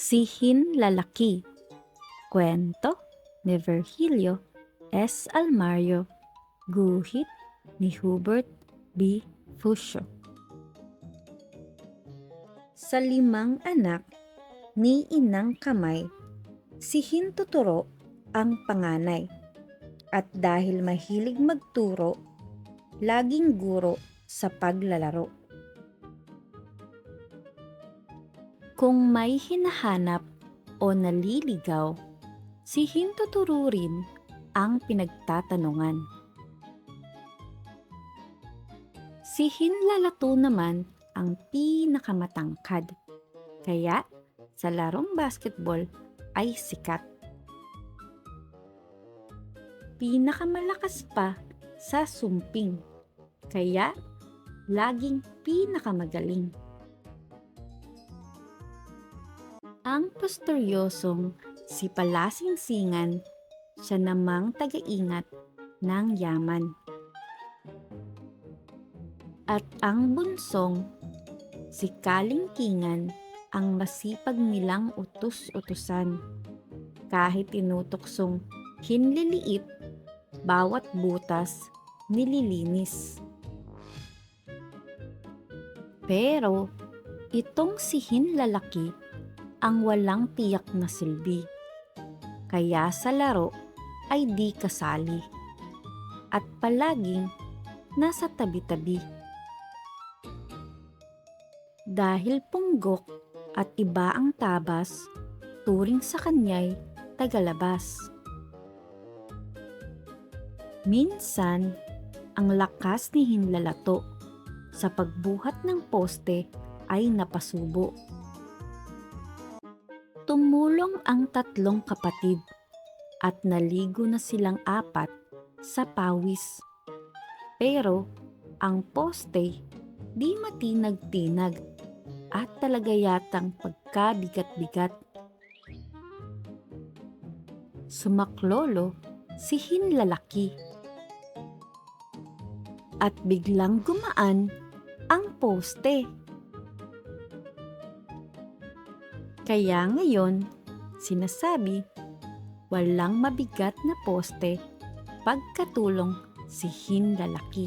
Sihin Lalaki. Kwento ni Virgilio S. Almario. Guhit ni Hubert B. Fuscio. Sa 5 anak ni Inang Kamay, si Hintuturo ang panganay. At dahil mahilig magturo, laging guro sa paglalaro. Kung may hinahanap o naliligaw, si Hintuturo rin ang pinagtatanungan. Si Hinlalato naman ang pinakamatangkad, kaya sa larong basketball ay sikat. Pinakamalakas pa sa sumping, kaya laging pinakamagaling. Ang pusteryosong si Palasingsingan, siya namang taga-ingat ng yaman. At ang bunsong si Kalingkingan, ang masipag nilang utos-utusan. Kahit tinutuksong hinliliit, bawat butas nililinis. Pero itong si Hinlalaki ang walang tiyak na silbi. Kaya sa laro ay di kasali. At palaging nasa tabi-tabi. Dahil punggok at iba ang tabas, turing sa kanya'y tagalabas. Minsan, ang lakas ni Hinlalato sa pagbuhat ng poste ay napasubo. Tumulong ang 3 kapatid at naligo na silang 4 sa pawis. Pero ang poste di matinag-tinag at talaga yatang pagkabigat-bigat. Sumaklolo si Hinlalaki at biglang gumaan ang poste. Kaya ngayon, sinasabi, walang mabigat na poste pagkatulong si Hinlalaki.